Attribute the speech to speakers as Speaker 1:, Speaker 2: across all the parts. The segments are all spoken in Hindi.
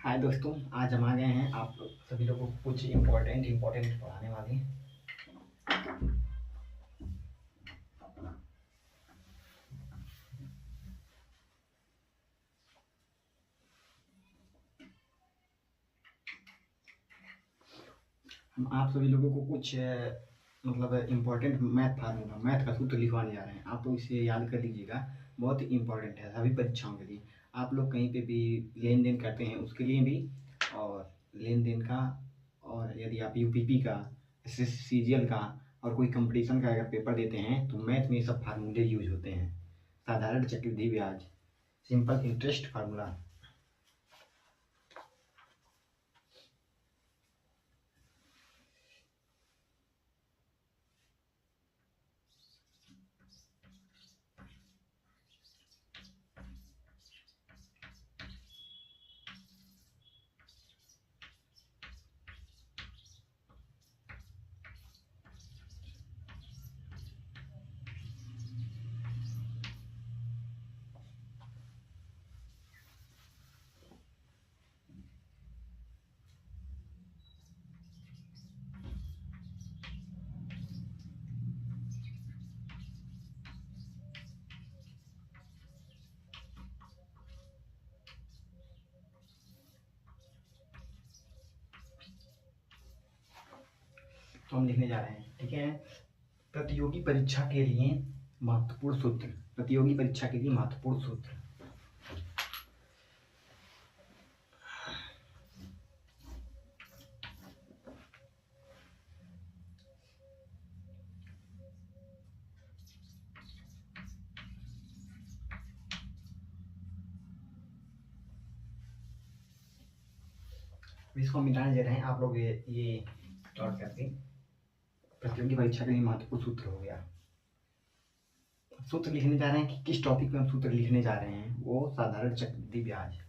Speaker 1: हाय दोस्तों, आज हम आ गए हैं आप सभी लोगों को कुछ इम्पोर्टेंट पढ़ाने वाले हैं। हम आप सभी लोगों को कुछ मतलब इम्पोर्टेंट मैथ का सूत्र लिखवाने जा रहे हैं। आप लोग इसे याद कर लीजिएगा, बहुत ही इम्पोर्टेंट है सभी परीक्षाओं के लिए। आप लोग कहीं पे भी लेन देन करते हैं उसके लिए भी, और लेन देन का, और यदि आप यूपीपी का, सीजीएल का और कोई कंपटीशन का अगर पेपर देते हैं तो मैथ में ये सब फार्मूले यूज होते हैं। साधारण चक्रवृद्धि ब्याज, सिंपल इंटरेस्ट फार्मूला। तो हम लिखने जा रहे हैं, ठीक है। प्रतियोगी परीक्षा के लिए महत्वपूर्ण सूत्र। प्रतियोगी परीक्षा के लिए महत्वपूर्ण सूत्र। इसको हम मिटाने दे रहे हैं, आप लोग ये डॉट करके प्रतियोगी परीक्षा के लिए महत्वपूर्ण सूत्र हो गया। सूत्र लिखने जा रहे हैं कि किस टॉपिक में हम सूत्र लिखने जा रहे हैं, वो साधारण चक्रवृद्धि ब्याज।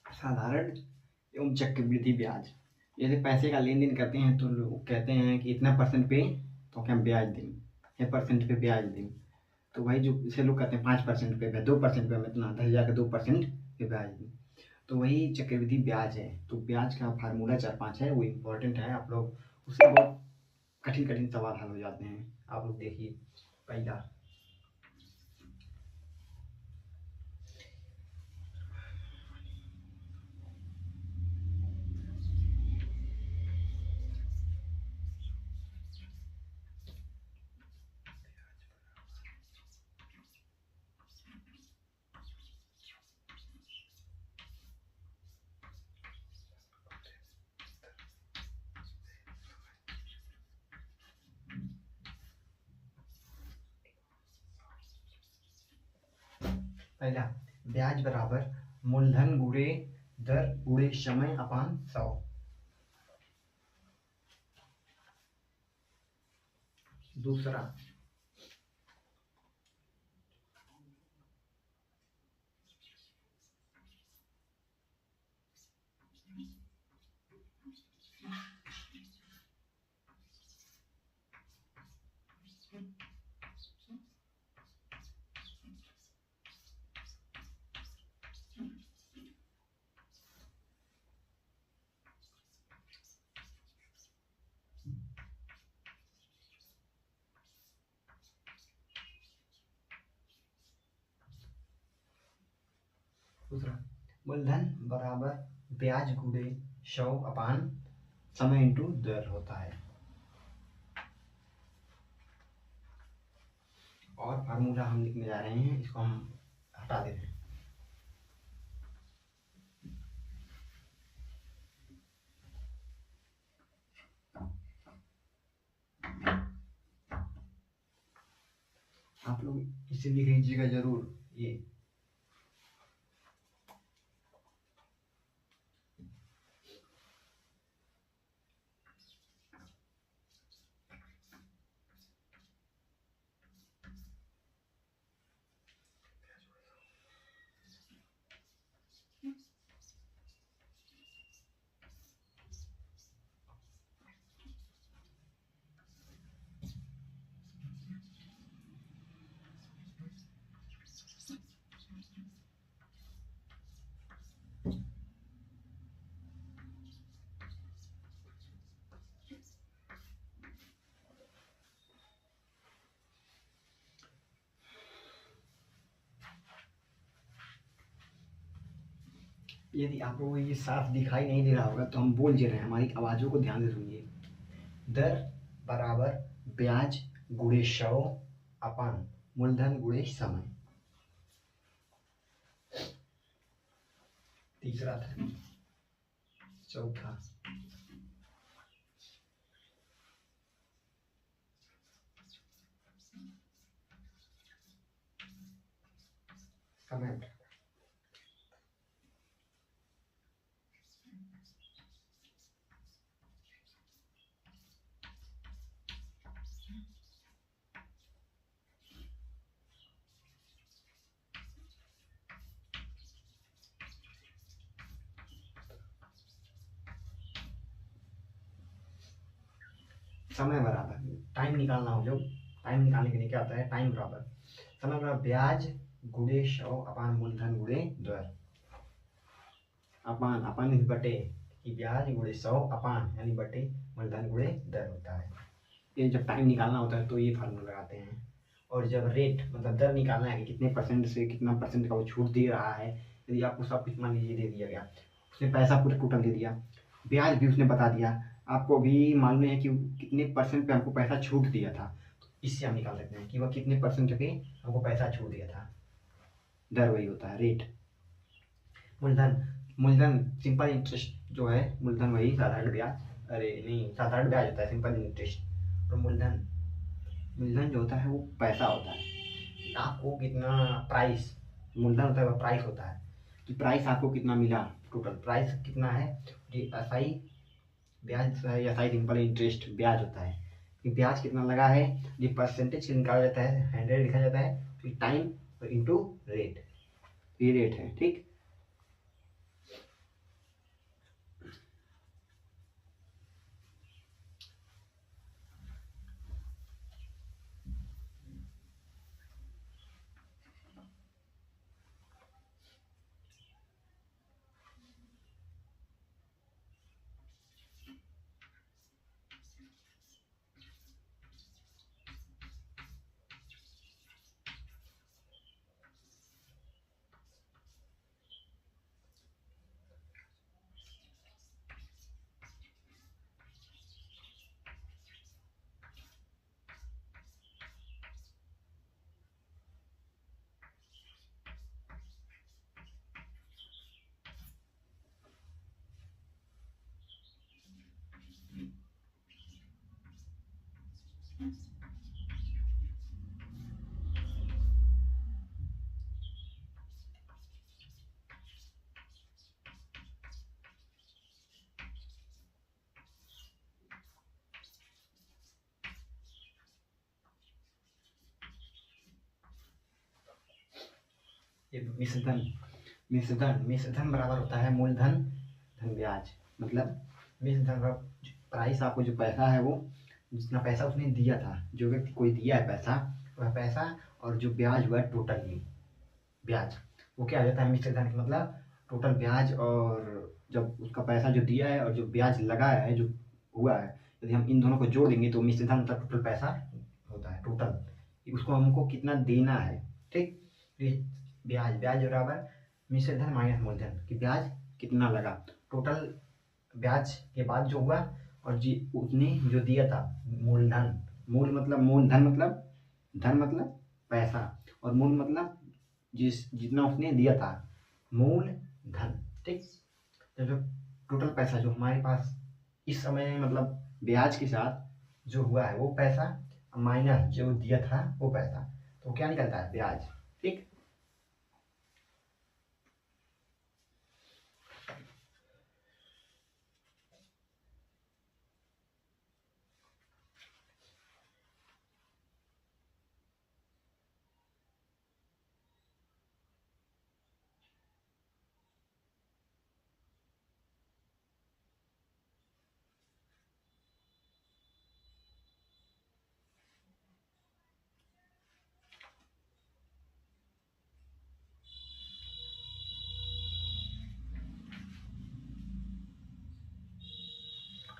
Speaker 1: साधारण एवं चक्रवृद्धि ब्याज, जैसे पैसे का लेन देन करते हैं तो लोग कहते हैं कि इतना परसेंट पे तो क्या ब्याज दें, या परसेंट पे ब्याज दें। तो वही जो जैसे लोग कहते हैं 5% पे, 2% पे हम इतना 10,000 का 2% पे ब्याज दें, तो वही चक्रवृद्धि ब्याज है। तो ब्याज का फार्मूला 4-5 है, वो इम्पोर्टेंट है। आप लोग उससे बहुत कठिन कठिन सवाल हल हो जाते हैं। आप लोग देखिए, पहला पहला ब्याज बराबर मूलधन गुणे दर गुणे समय अपान 100। दूसरा दूसरा मूलधन बराबर ब्याज गुणे 100 अपान समय इंटू दर होता है। और फार्मूला हम लिखने जा रहे हैं, इसको हम हटा देते हैं। आप लोग इसे लिख लीजिएगा जरूर ये। यदि आपको ये साफ दिखाई नहीं दे रहा होगा तो हम बोल दे रहे हैं, हमारी आवाज़ों को ध्यान से सुनिए। दर बराबर ब्याज गुणे 100 अपन मूलधन गुणे समय। तीसरा था, चौथा समय। समय बराबर टाइम निकालना हो, जो टाइम निकालने के लिए क्या होता है, टाइम बराबर समय बराबर ब्याज गुणे 100 अपान मूलधन गुणे दर। अपान अपान बटे कि ब्याज गुणे 100 अपान यानी बटे मूलधन गुणे दर होता है। ये जब टाइम निकालना होता है तो ये फार्मूला लगाते हैं। और जब रेट मतलब दर निकालना है कि कितने परसेंट से कितना परसेंट का वो छूट दे रहा है, यदि आपको सब कुछ मान लीजिए दे दिया गया, उसने पैसा पूरा टोटल दे दिया, ब्याज भी उसने बता दिया, आपको भी मालूम है कि कितने परसेंट पे हमको पैसा छूट दिया था, तो इससे हम निकाल सकते हैं कि वह कितने परसेंट पे हमको पैसा छूट दिया था। दर वही होता है रेट। मूलधन मूलधन सिंपल इंटरेस्ट जो है, मूलधन वही साधारण ब्याज, अरे नहीं साधारण ब्याज होता है, सिंपल इंटरेस्ट। और मूलधन मूलधन जो होता है वो पैसा होता है। आपको कितना प्राइस, मूलधन होता है वह प्राइस होता है कि प्राइस आपको कितना मिला, टोटल प्राइस कितना है। ये एसआई ब्याज है, एसआई सिंपल इंटरेस्ट ब्याज होता है कि ब्याज कितना लगा है, ये परसेंटेज से निकाला जाता है, 100 लिखा जाता है, फिर टाइम इंटू रेट, ये रेट है। ठीक, ये मिश्रधन बराबर होता है मूलधन धन ब्याज। मतलब मिश्रधन प्राइस, आपको जो पैसा है वो जितना पैसा उसने दिया था, जो व्यक्ति कोई दिया है पैसा, वह पैसा और जो ब्याज हुआ है टोटल ब्याज, वो क्या आ जाता है मिश्रधन। मतलब टोटल ब्याज और जब उसका पैसा जो दिया है और जो ब्याज लगाया है जो हुआ है, यदि हम इन दोनों को जोड़ देंगे तो मिश्रधन मतलब टोटल पैसा होता है, टोटल उसको हमको कितना देना है। ठीक, ब्याज ब्याज बराबर मिश्रधन माइनस मूलधन कि ब्याज कितना लगा, टोटल ब्याज के बाद जो हुआ और जी उसने जो दिया था मूलधन। मूलधन मतलब धन मतलब पैसा और मूल मतलब जितना उसने दिया था, मूल धन। ठीक, जो टोटल पैसा जो हमारे पास इस समय मतलब ब्याज के साथ जो हुआ है वो पैसा माइनस जो दिया था वो पैसा, तो क्या निकलता है? ब्याज। ठीक।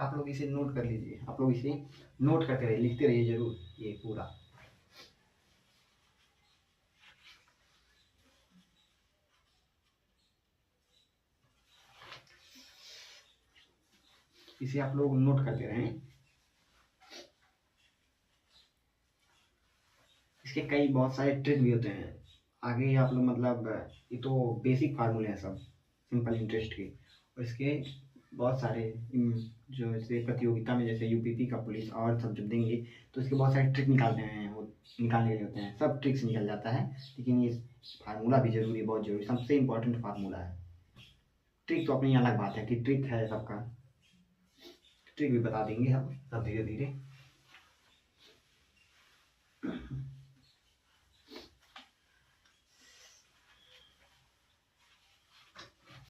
Speaker 1: आप लोग इसे नोट कर लीजिए, आप लोग इसे नोट करते रहिए, लिखते रहिए जरूर ये पूरा। इसे आप लोग नोट करते रहें। इसके कई बहुत सारे ट्रिक भी होते हैं आगे, आप लोग मतलब ये तो बेसिक फार्मूले हैं सब सिंपल इंटरेस्ट के, और इसके बहुत सारे जो जैसे प्रतियोगिता में जैसे यूपीपी का पुलिस और सब जब देंगे तो इसके बहुत सारे ट्रिक निकालते हैं, वो निकालने के लिए होते हैं, सब ट्रिक्स निकल जाता है। लेकिन ये फार्मूला भी जरूरी है, बहुत जरूरी, सबसे इम्पोर्टेंट फार्मूला है। ट्रिक तो अपनी अलग बात है कि ट्रिक है सबका, ट्रिक भी बता देंगे हम सब धीरे धीरे।